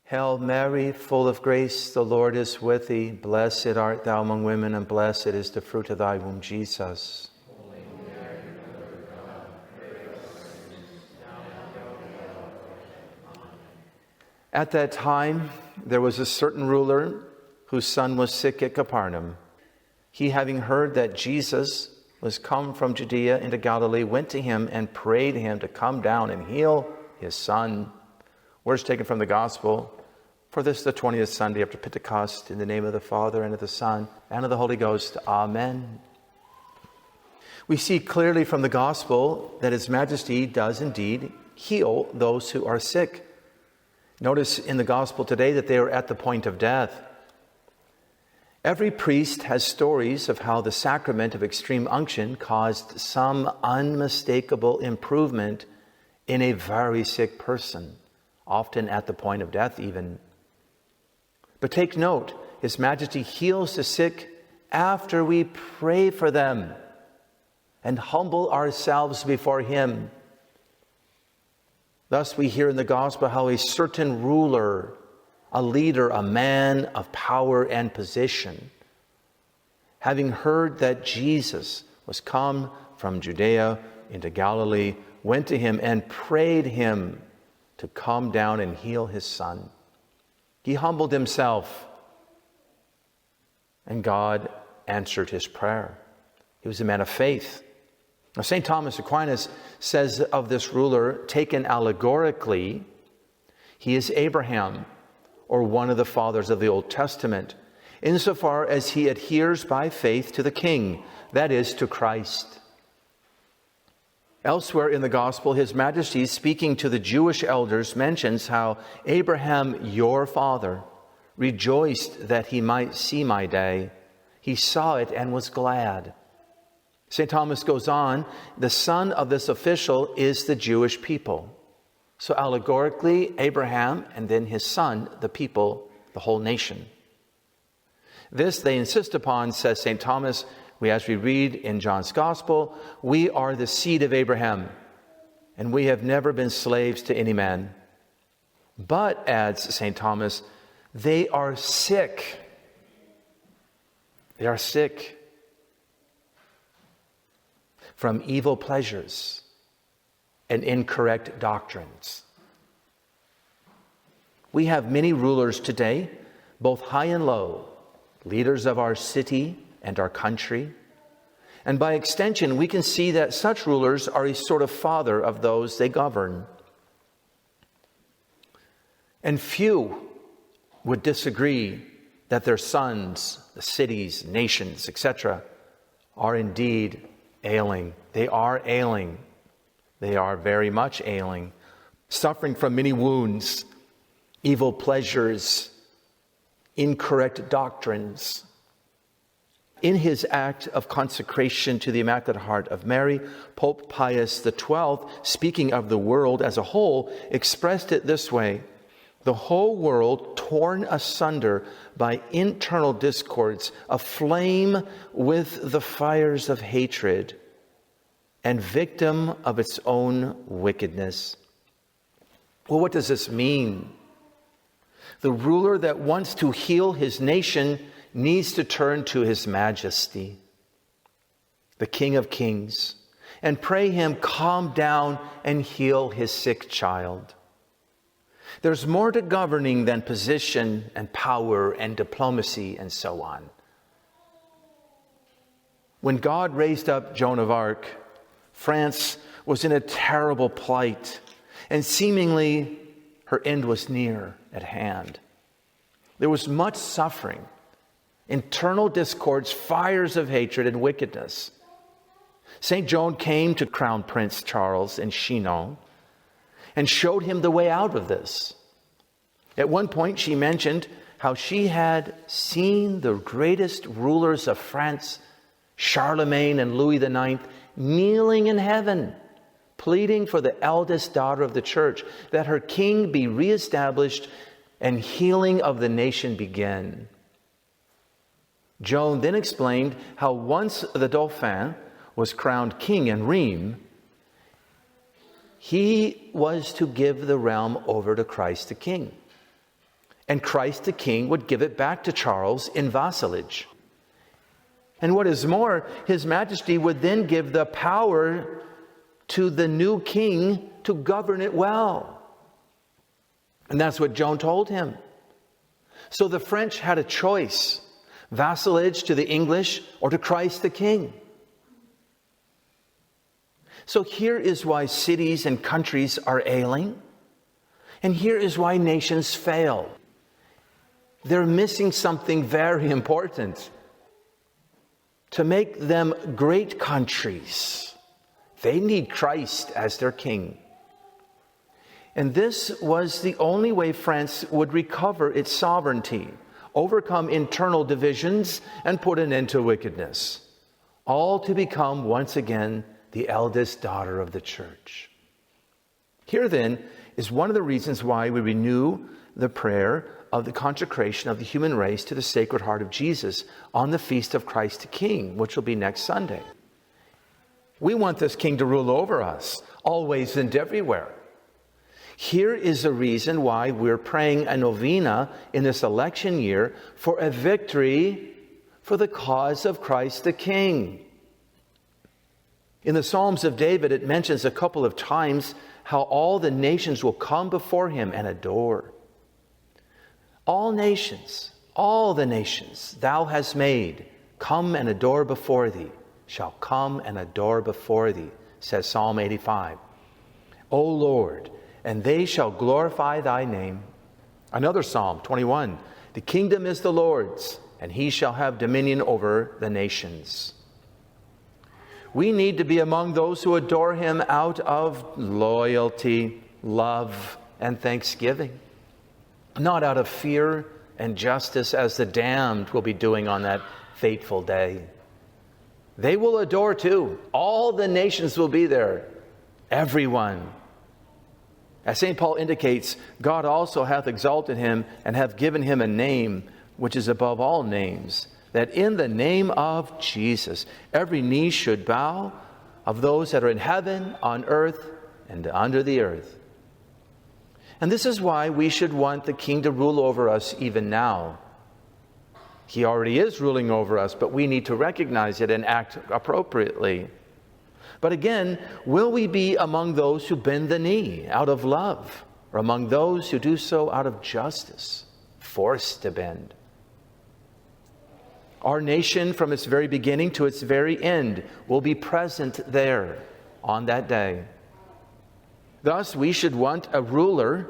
Hail Mary, full of grace, the Lord is with thee. Blessed art thou among women, and blessed is the fruit of thy womb, Jesus. Holy Mary, Mother of God, pray for us sinners, now and at the hour of our death. Amen. At that time, there was a certain ruler whose son was sick at Capernaum. He, having heard that Jesus was come from Judea into Galilee, went to him and prayed him to come down and heal his son. Words taken from the Gospel. For this, the 20th Sunday after Pentecost, in the name of the Father, and of the Son, and of the Holy Ghost. Amen. We see clearly from the Gospel that His Majesty does indeed heal those who are sick. Notice in the Gospel today that they are at the point of death. Every priest has stories of how the sacrament of extreme unction caused some unmistakable improvement in a very sick person, often at the point of death even. But take note, His Majesty heals the sick after we pray for them and humble ourselves before Him. Thus we hear in the Gospel how a certain ruler, a leader, a man of power and position, having heard that Jesus was come from Judea into Galilee, went to him and prayed him to come down and heal his son. He humbled himself, and God answered his prayer. He was a man of faith. Now, St. Thomas Aquinas says of this ruler, taken allegorically, he is Abraham, or one of the fathers of the Old Testament, insofar as he adheres by faith to the King, that is, to Christ. Elsewhere in the Gospel, His Majesty, speaking to the Jewish elders, mentions how Abraham, your father, rejoiced that he might see my day. He saw it and was glad. St. Thomas goes on, the son of this official is the Jewish people. So allegorically, Abraham and then his son, the people, the whole nation. This they insist upon, says St. Thomas, as we read in John's Gospel, we are the seed of Abraham, and we have never been slaves to any man. But, adds St. Thomas, they are sick. They are sick from evil pleasures and incorrect doctrines. We have many rulers today, both high and low, leaders of our city and our country. And by extension, we can see that such rulers are a sort of father of those they govern. And few would disagree that their sons, the cities, nations, etc., are indeed ailing. They are ailing. They are very much ailing, suffering from many wounds, evil pleasures, incorrect doctrines. In his act of consecration to the Immaculate Heart of Mary, Pope Pius XII, speaking of the world as a whole, expressed it this way: the whole world torn asunder by internal discords, aflame with the fires of hatred, and victim of its own wickedness. Well, what does this mean? The ruler that wants to heal his nation needs to turn to His Majesty, the King of Kings, and pray Him calm down and heal his sick child. There's more to governing than position and power and diplomacy and so on. When God raised up Joan of Arc, France was in a terrible plight, and seemingly her end was near at hand. There was much suffering, internal discords, fires of hatred and wickedness. St. Joan came to Crown Prince Charles in Chinon and showed him the way out of this. At one point she mentioned how she had seen the greatest rulers of France, Charlemagne and Louis IX, kneeling in heaven, pleading for the eldest daughter of the church, that her king be reestablished and healing of the nation begin. Joan then explained how once the Dauphin was crowned king in Rheims, he was to give the realm over to Christ the King. And Christ the King would give it back to Charles in vassalage. And what is more, His Majesty would then give the power to the new king to govern it well. And that's what Joan told him. So the French had a choice: vassalage to the English or to Christ the King. So here is why cities and countries are ailing. And here is why nations fail. They're missing something very important. To make them great countries, they need Christ as their king. And this was the only way France would recover its sovereignty, overcome internal divisions, and put an end to wickedness, all to become once again the eldest daughter of the church. Here then is one of the reasons why we renew the prayer of the consecration of the human race to the Sacred Heart of Jesus on the Feast of Christ the King, which will be next Sunday. We want this King to rule over us, always and everywhere. Here is a reason why we're praying a novena in this election year for a victory for the cause of Christ the King. In the Psalms of David, it mentions a couple of times how all the nations will come before him and adore. All the nations thou hast made, come and adore before thee, shall come and adore before thee, says Psalm 85. O Lord, and they shall glorify thy name. Another Psalm 21, the kingdom is the Lord's, and he shall have dominion over the nations. We need to be among those who adore him out of loyalty, love, and thanksgiving. Not out of fear and justice as the damned will be doing on that fateful day. They will adore too. All the nations will be there. Everyone. As St. Paul indicates, God also hath exalted him and hath given him a name which is above all names, that in the name of Jesus every knee should bow, of those that are in heaven, on earth, and under the earth. And this is why we should want the King to rule over us even now. He already is ruling over us, but we need to recognize it and act appropriately. But again, will we be among those who bend the knee out of love, or among those who do so out of justice, forced to bend? Our nation, from its very beginning to its very end, will be present there on that day. Thus, we should want a ruler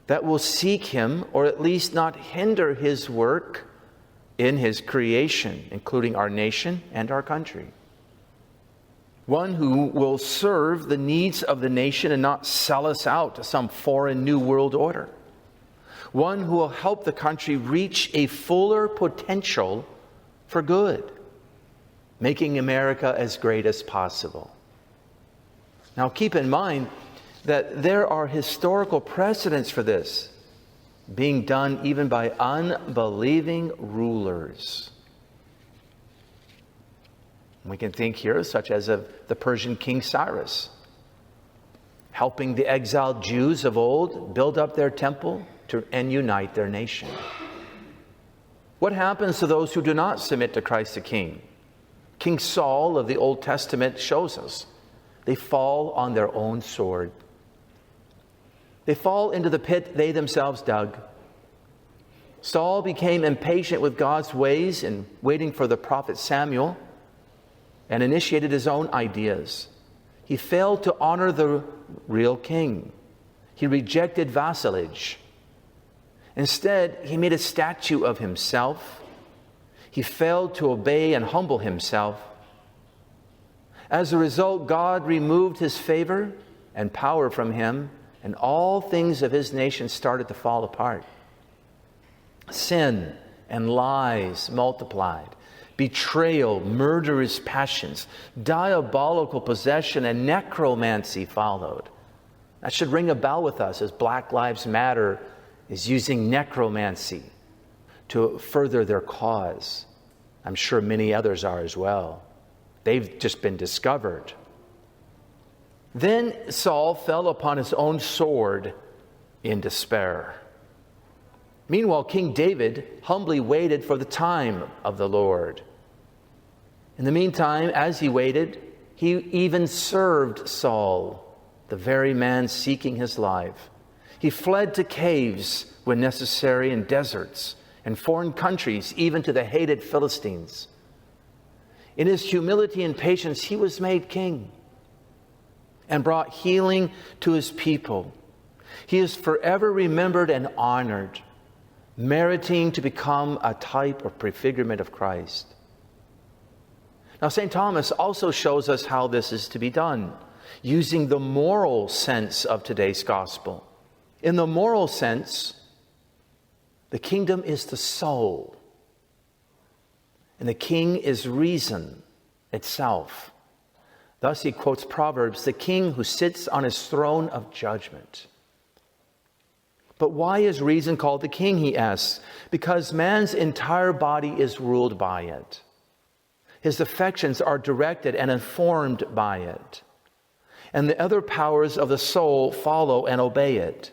that will seek him, or at least not hinder his work in his creation, including our nation and our country. One who will serve the needs of the nation and not sell us out to some foreign new world order. One who will help the country reach a fuller potential for good, making America as great as possible. Now keep in mind that there are historical precedents for this being done even by unbelieving rulers. We can think here such as of the Persian King Cyrus, helping the exiled Jews of old build up their temple and unite their nation. What happens to those who do not submit to Christ the King? King Saul of the Old Testament shows us. They fall on their own sword. They fall into the pit they themselves dug. Saul became impatient with God's ways and waiting for the prophet Samuel, and initiated his own ideas. He failed to honor the real king. He rejected vassalage. Instead, he made a statue of himself. He failed to obey and humble himself. As a result, God removed his favor and power from him, and all things of his nation started to fall apart. Sin and lies multiplied. Betrayal, murderous passions, diabolical possession, and necromancy followed. That should ring a bell with us as Black Lives Matter is using necromancy to further their cause. I'm sure many others are as well. They've just been discovered. Then Saul fell upon his own sword in despair. Meanwhile, King David humbly waited for the time of the Lord. In the meantime, as he waited, he even served Saul, the very man seeking his life. He fled to caves when necessary, in deserts and foreign countries, even to the hated Philistines. In his humility and patience, he was made king and brought healing to his people. He is forever remembered and honored, meriting to become a type or prefigurement of Christ. Now, St. Thomas also shows us how this is to be done, using the moral sense of today's gospel. In the moral sense, the kingdom is the soul, and the king is reason itself. Thus he quotes Proverbs, the king who sits on his throne of judgment. But why is reason called the king, he asks? Because man's entire body is ruled by it. His affections are directed and informed by it. And the other powers of the soul follow and obey it.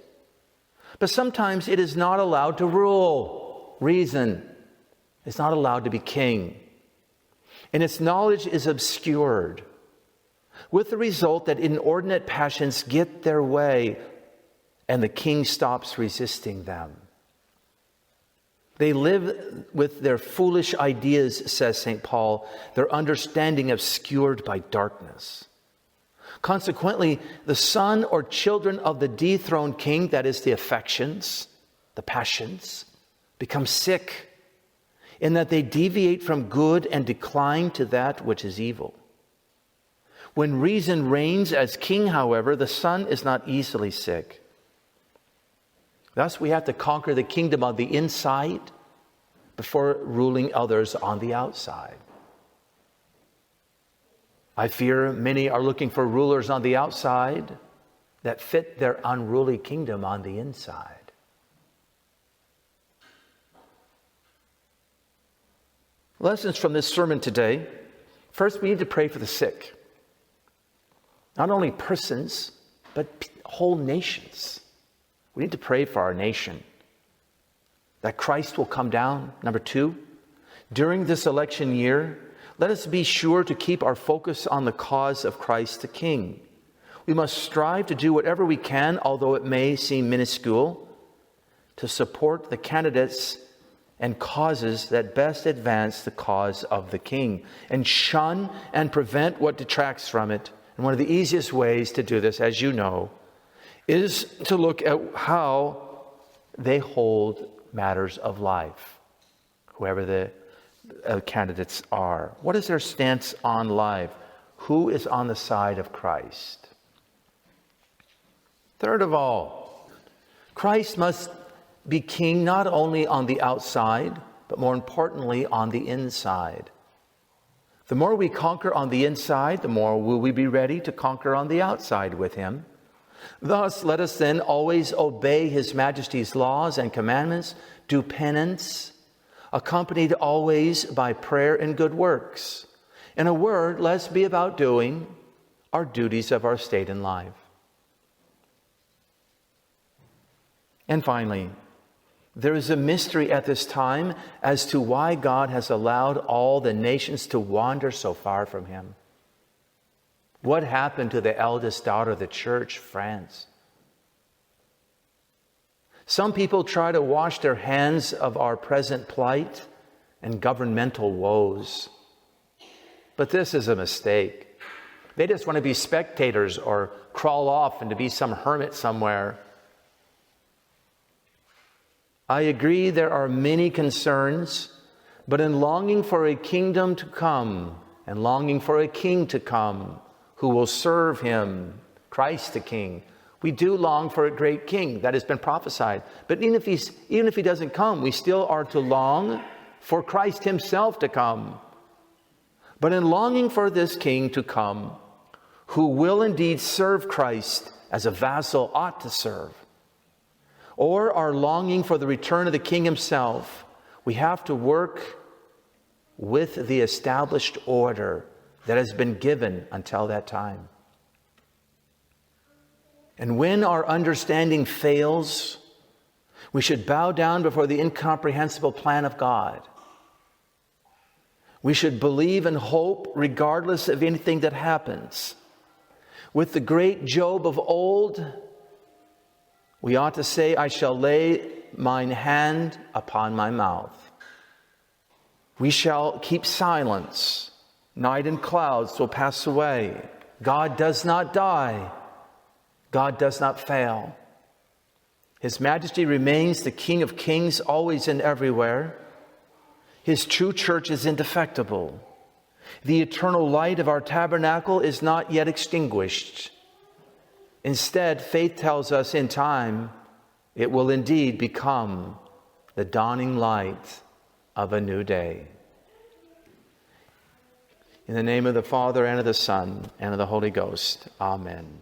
But sometimes it is not allowed to rule. Reason is not allowed to be king. And its knowledge is obscured, with the result that inordinate passions get their way and the king stops resisting them. They live with their foolish ideas, says St. Paul, their understanding obscured by darkness. Consequently, the son or children of the dethroned king, that is the affections, the passions, become sick in that they deviate from good and decline to that which is evil. When reason reigns as king, however, the son is not easily sick. Thus, we have to conquer the kingdom on the inside before ruling others on the outside. I fear many are looking for rulers on the outside that fit their unruly kingdom on the inside. Lessons from this sermon today. First, we need to pray for the sick. Not only persons, but whole nations. We need to pray for our nation, that Christ will come down. Number two, during this election year, let us be sure to keep our focus on the cause of Christ the King. We must strive to do whatever we can, although it may seem minuscule, to support the candidates and causes that best advance the cause of the King, and shun and prevent what detracts from it. And one of the easiest ways to do this, as you know, is to look at how they hold matters of life, whoever the candidates are. What is their stance on life? Who is on the side of Christ? Third of all, Christ must be king not only on the outside, but more importantly on the inside. The more we conquer on the inside, the more will we be ready to conquer on the outside with him. Thus, let us then always obey His Majesty's laws and commandments, do penance, accompanied always by prayer and good works. In a word, let's be about doing our duties of our state and life. And finally, there is a mystery at this time as to why God has allowed all the nations to wander so far from Him. What happened to the eldest daughter of the church, France? Some people try to wash their hands of our present plight and governmental woes. But this is a mistake. They just want to be spectators or crawl off and to be some hermit somewhere. I agree there are many concerns, but in longing for a kingdom to come and longing for a king to come, who will serve him, Christ the King. We do long for a great king that has been prophesied. But even if he doesn't come, we still are to long for Christ himself to come. But in longing for this king to come, who will indeed serve Christ as a vassal ought to serve, or are longing for the return of the king himself, we have to work with the established order that has been given until that time. And when our understanding fails, We should bow down before the incomprehensible plan of God. We should believe and hope regardless of anything that happens. With the great Job of old, we ought to say, I shall lay mine hand upon my mouth. We shall keep silence. Night and clouds will pass away. God does not die. God does not fail. His majesty remains the King of kings always and everywhere. His true church is indefectible. The eternal light of our tabernacle is not yet extinguished. Instead, faith tells us in time it will indeed become the dawning light of a new day. In the name of the Father, and of the Son, and of the Holy Ghost. Amen.